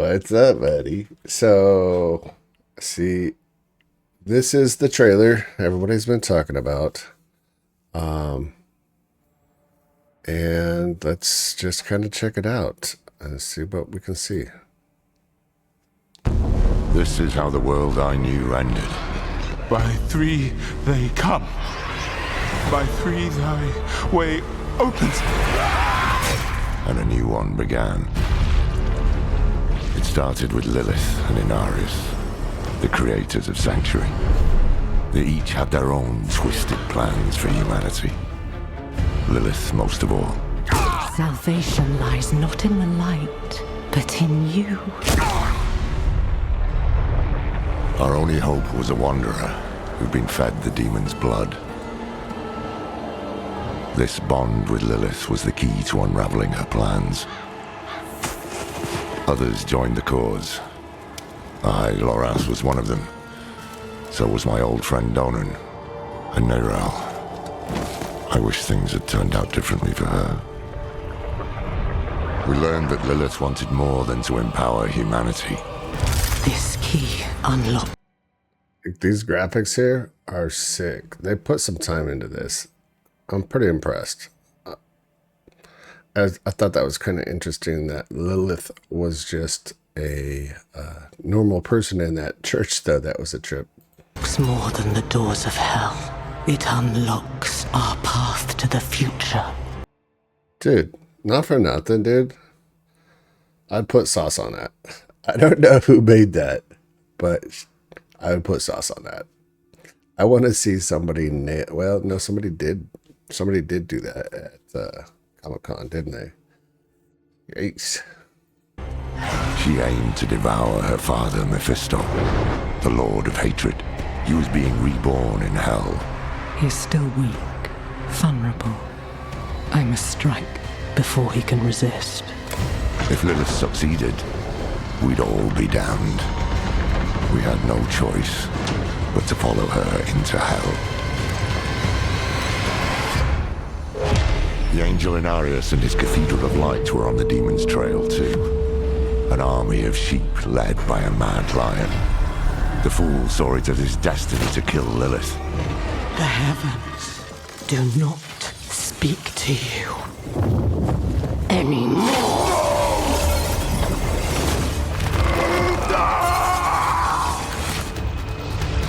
What's up, buddy? So, see, this is the trailer everybody's been talking about. Um, and let's just kind of check it out and see what we can see. This is how the world I knew ended. By three they come. By three thy way opens. And a new one began. It started with Lilith and Inarius, the creators of Sanctuary. They each had their own twisted plans for humanity. Lilith most of all. Salvation lies not in the light, but in you. Our only hope was a wanderer who'd been fed the demon's blood. This bond with Lilith was the key to unraveling her plans. Others joined the cause. I, Loras, was one of them. So was my old friend Donan, and Neyrelle. I wish things had turned out differently for her. We learned that Lilith wanted more than to empower humanity. This key unlocks. These graphics here are sick. They put some time into this. I'm pretty impressed. I thought that was kind of interesting that Lilith was just a normal person in that church, though. That was a trip. More than the doors of hell. It unlocks our path to the future. Dude, not for nothing, dude. I'd put sauce on that. I don't know who made that, but I would put sauce on that. I want to see somebody nail. Well, no, somebody did. Somebody did do that at Comic-Con, didn't they? Yikes. She aimed to devour her father, Mephisto, the Lord of Hatred. He was being reborn in hell. He's still weak, vulnerable. I must strike before he can resist. If Lilith succeeded, we'd all be damned. We had no choice but to follow her into hell. The angel Inarius and his Cathedral of Light were on the demon's trail too. An army of sheep led by a mad lion. The fool saw it as his destiny to kill Lilith. The heavens do not speak to you anymore.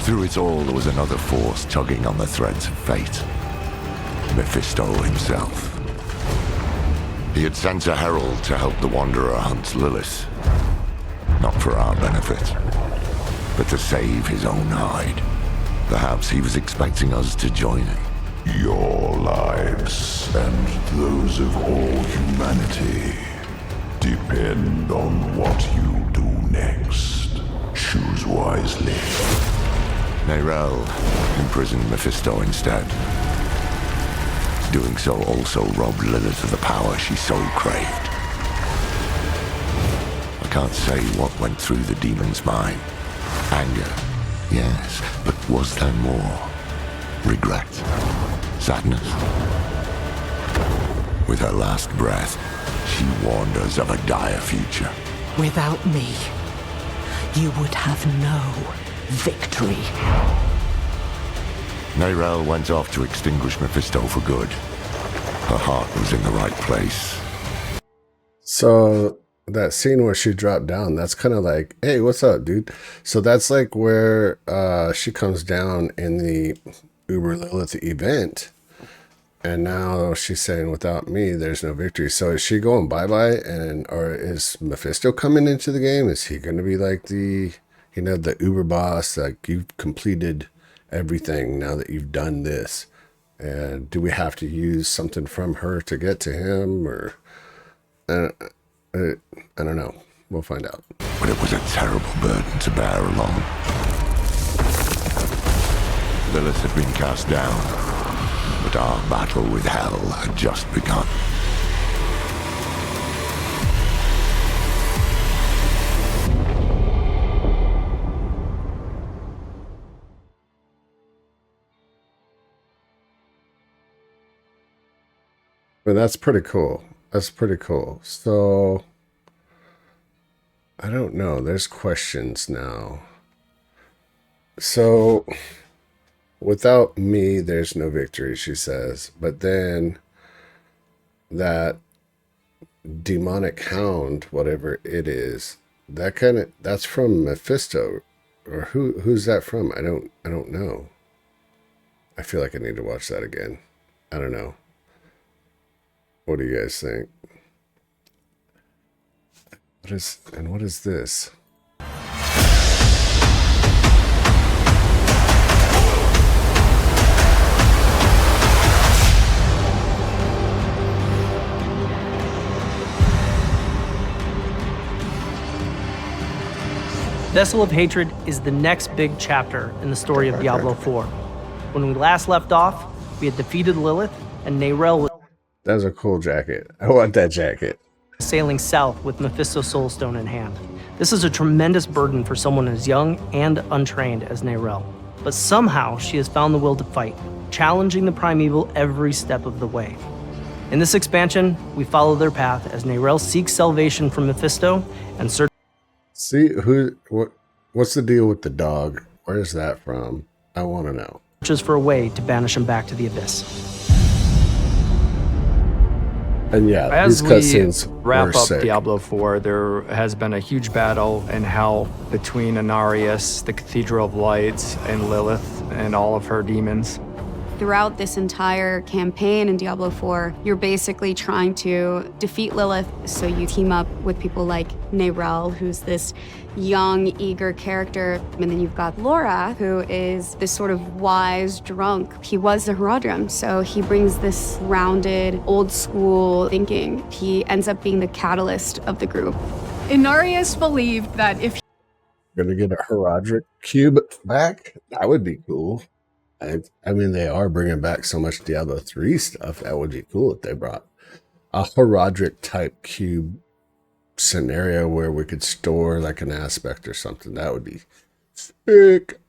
Through it all, there was another force tugging on the threads of fate. Mephisto himself. He had sent a herald to help the Wanderer hunt Lilith. Not for our benefit, but to save his own hide. Perhaps he was expecting us to join him. Your lives and those of all humanity depend on what you do next. Choose wisely. Neyrelle imprisoned Mephisto instead. Doing so also robbed Lilith of the power she so craved. I can't say what went through the demon's mind. Anger, yes, but was there more? Regret? Sadness? With her last breath, she warned us of a dire future. Without me, you would have no victory. Neyrelle went off to extinguish Mephisto for good. Her heart was in the right place. So that scene where she dropped down, that's kind of like, hey, what's up, dude? So that's like where she comes down in the Uber Lilith event. And now she's saying, without me, there's no victory. So is she going bye-bye? Or is Mephisto coming into the game? Is he going to be like the Uber boss? Like, you've completed everything now that you've done this. And do we have to use something from her to get to him? Or I don't know. We'll find out. But it was a terrible burden to bear alone. Lilith had been cast down, but our battle with hell had just begun. But that's pretty cool. That's pretty cool. So I don't know. There's questions now. So, without me, there's no victory, she says. But then that demonic hound, whatever it is, that's from Mephisto. Or who's that from? I don't know. I feel like I need to watch that again. I don't know. What do you guys think? What is this? Vessel of Hatred is the next big chapter in the story of Diablo 4. When we last left off, we had defeated Lilith, and Nerel was That's a cool jacket. I want that jacket. sailing south with Mephisto's Soulstone in hand. This is a tremendous burden for someone as young and untrained as Nerel. But somehow she has found the will to fight, challenging the primeval every step of the way. In this expansion, we follow their path as Nerel seeks salvation from Mephisto and searches See what's the deal with the dog? Where's that from? I want to know. for a way to banish him back to the abyss. And yeah, As these we cutscenes wrap were up sick. Diablo 4, there has been a huge battle in hell between Inarius, the Cathedral of Lights, and Lilith and all of her demons. Throughout this entire campaign in Diablo 4, you're basically trying to defeat Lilith, so you team up with people like Nerel, who's this young, eager character, and then you've got Laura, who is this sort of wise drunk. He was the Herodrum, so he brings this rounded, old-school thinking. He ends up being the catalyst of the group. Inarius believed that if Gonna get a Herodric cube back? That would be cool. I mean, they are bringing back so much Diablo 3 stuff. That would be cool if they brought a Herodric type cube scenario where we could store like an aspect or something. That would be sick.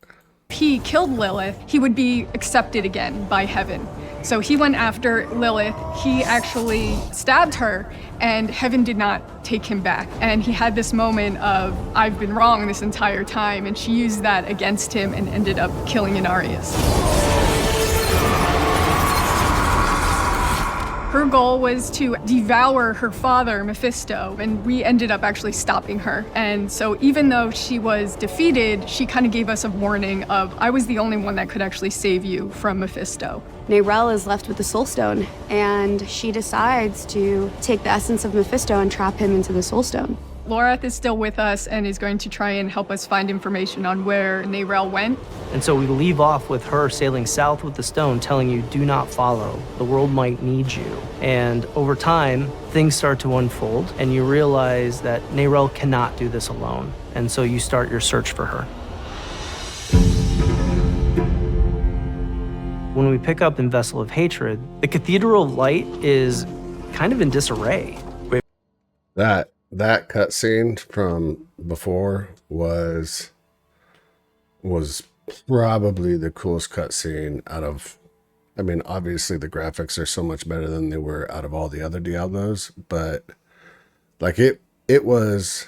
he killed Lilith, he would be accepted again by heaven. So he went after Lilith. He actually stabbed her, and heaven did not take him back. And he had this moment of, I've been wrong this entire time, and she used that against him and ended up killing Inarius. Her goal was to devour her father, Mephisto, and we ended up actually stopping her. And so even though she was defeated, she kind of gave us a warning of, I was the only one that could actually save you from Mephisto. Nerel is left with the Soulstone, and she decides to take the essence of Mephisto and trap him into the Soulstone. Lorath is still with us and is going to try and help us find information on where Nerel went. And so we leave off with her sailing south with the stone, telling you, do not follow. The world might need you. And over time, things start to unfold, and you realize that Nerel cannot do this alone. And so you start your search for her. When we pick up in Vessel of Hatred, the Cathedral of Light is kind of in disarray. That cutscene from before was probably the coolest cutscene out of. I mean, obviously the graphics are so much better than they were out of all the other Diablos, but like it was.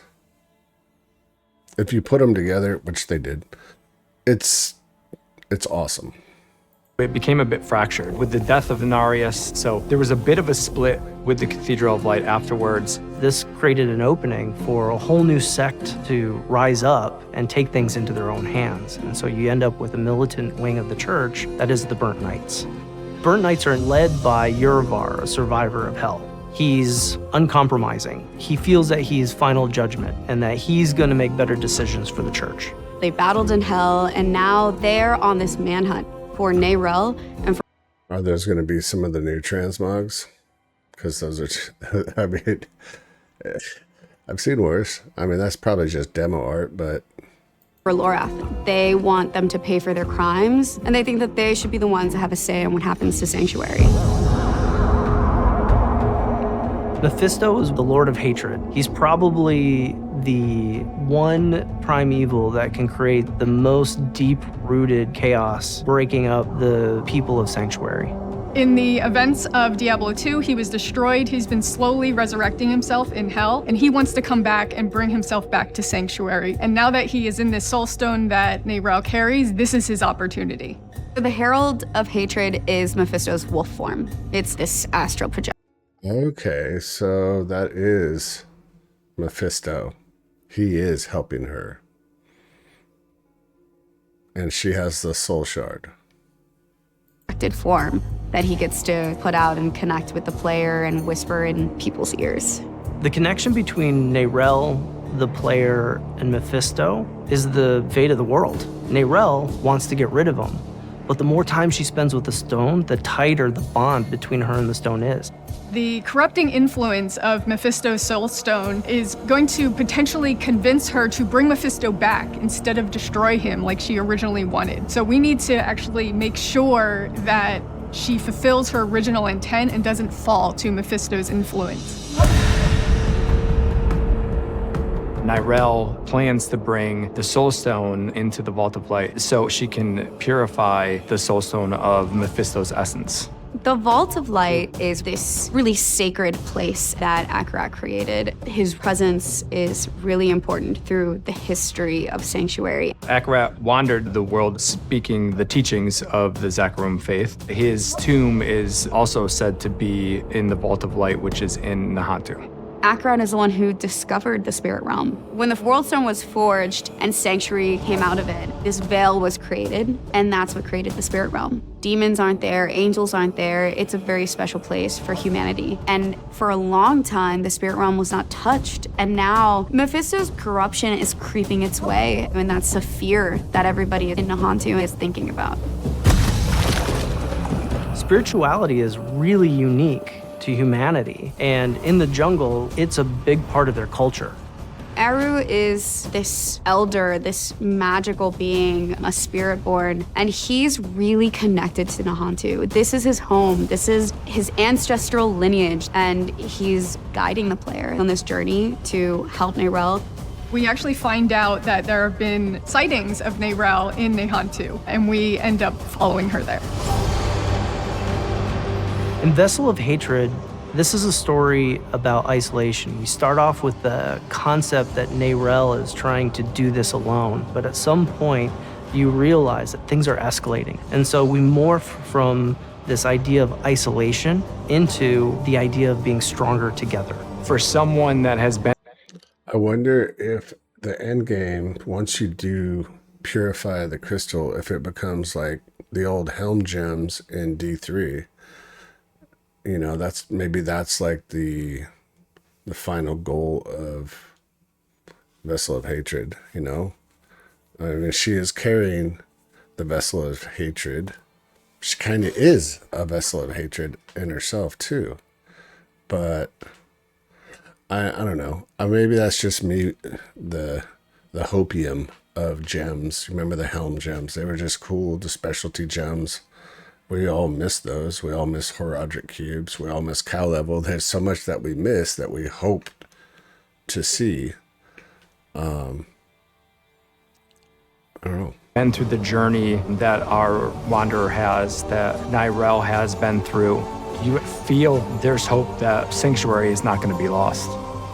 If you put them together, which they did, it's awesome. It became a bit fractured with the death of Inarius, so there was a bit of a split with the Cathedral of Light afterwards. This created an opening for a whole new sect to rise up and take things into their own hands. And so you end up with a militant wing of the church that is the Burnt Knights. Burnt Knights are led by Yurvar, a survivor of hell. He's uncompromising. He feels that he's final judgment and that he's going to make better decisions for the church. They battled in hell, and now they're on this manhunt for Nerel and for. Are those going to be some of the new transmogs? Because those are, I mean, I've seen worse. I mean, that's probably just demo art, but. For Lorath. They want them to pay for their crimes, and they think that they should be the ones that have a say in what happens to Sanctuary. Mephisto is the Lord of Hatred. He's probably the one primeval that can create the most deep-rooted chaos, breaking up the people of Sanctuary. In the events of Diablo 2, he was destroyed. He's been slowly resurrecting himself in hell, and he wants to come back and bring himself back to Sanctuary. And now that he is in this soul stone that Neyrelle carries, this is his opportunity. The Herald of Hatred is Mephisto's wolf form. It's this astral projection. Okay, so that is Mephisto. He is helping her. And she has the soul shard. Form that he gets to put out and connect with the player and whisper in people's ears. The connection between Neyrelle, the player, and Mephisto is the fate of the world. Neyrelle wants to get rid of him, but the more time she spends with the stone, the tighter the bond between her and the stone is. The corrupting influence of Mephisto's soul stone is going to potentially convince her to bring Mephisto back instead of destroy him like she originally wanted. So we need to actually make sure that she fulfills her original intent and doesn't fall to Mephisto's influence. Neyrelle plans to bring the Soul Stone into the Vault of Light so she can purify the Soul Stone of Mephisto's essence. The Vault of Light is this really sacred place that Akarat created. His presence is really important through the history of Sanctuary. Akarat wandered the world speaking the teachings of the Zakarum faith. His tomb is also said to be in the Vault of Light, which is in Nahantu. Akarat is the one who discovered the spirit realm. When the World Stone was forged and Sanctuary came out of it, this veil was created, and that's what created the spirit realm. Demons aren't there, angels aren't there. It's a very special place for humanity. And for a long time, the spirit realm was not touched. And now Mephisto's corruption is creeping its way, and that's the fear that everybody in Nahantu is thinking about. Spirituality is really unique to humanity, and in the jungle, it's a big part of their culture. Aru is this elder, this magical being, a spirit born, and he's really connected to Nahantu. This is his home, this is his ancestral lineage, and he's guiding the player on this journey to help Neyrelle. We actually find out that there have been sightings of Neyrelle in Nahantu, and we end up following her there. In Vessel of Hatred, this is a story about isolation. We start off with the concept that Neyrelle is trying to do this alone, but at some point, you realize that things are escalating. And so we morph from this idea of isolation into the idea of being stronger together. For someone that has been... I wonder if the end game, once you do purify the crystal, if it becomes like the old Helm gems in D3. You know, that's like the final goal of Vessel of Hatred, you know? I mean, she is carrying the Vessel of Hatred. She kind of is a Vessel of Hatred in herself, too. But I don't know. Maybe that's just me, the hopium of gems. Remember the Helm gems? They were just cool, the specialty gems. We all miss those. We all miss Horadric cubes. We all miss cow level. There's so much that we miss that we hoped to see. I don't know. And through the journey that our wanderer has, that Neyrelle has been through, you feel there's hope that Sanctuary is not going to be lost.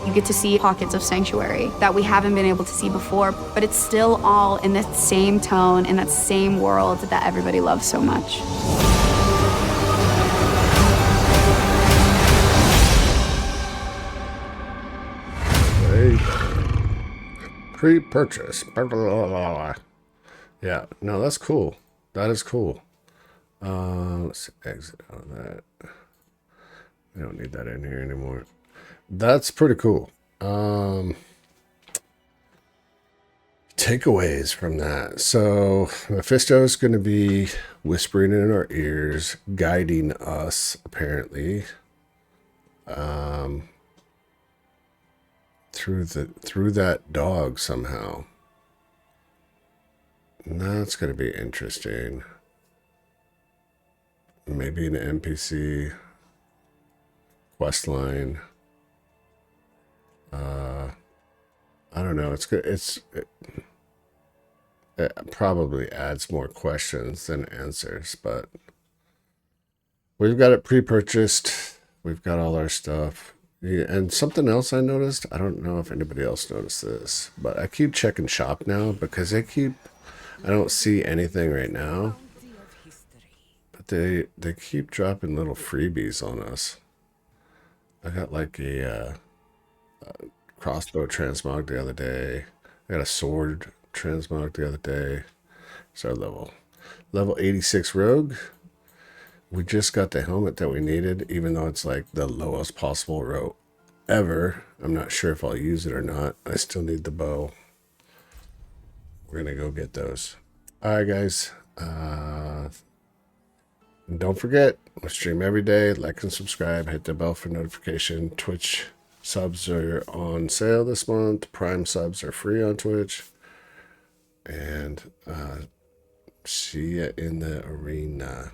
You get to see pockets of Sanctuary that we haven't been able to see before, but it's still all in that same tone, in that same world that everybody loves so much. Pre-purchase. Yeah, no, that's cool. That is cool. Let's exit out of that. We don't need that in here anymore. That's pretty cool. Takeaways from that. So Mephisto's going to be whispering in our ears, guiding us, apparently, through that dog somehow. That's going to be interesting. Maybe an NPC quest line. I don't know. It's good. It probably adds more questions than answers, but We've got it pre-purchased. We've got all our stuff. Yeah, and something else I noticed, I don't know if anybody else noticed this, but I keep checking shop now because I don't see anything right now. But they keep dropping little freebies on us. I got like a crossbow transmog the other day. I got a sword transmog the other day. It's our level 86 rogue. We just got the helmet that we needed, even though it's like the lowest possible row ever. I'm not sure if I'll use it or not. I still need the bow. We're gonna go get those. All right, guys. And don't forget, I stream every day. Like and subscribe. Hit the bell for notification. Twitch subs are on sale this month. Prime subs are free on Twitch. And see ya in the arena.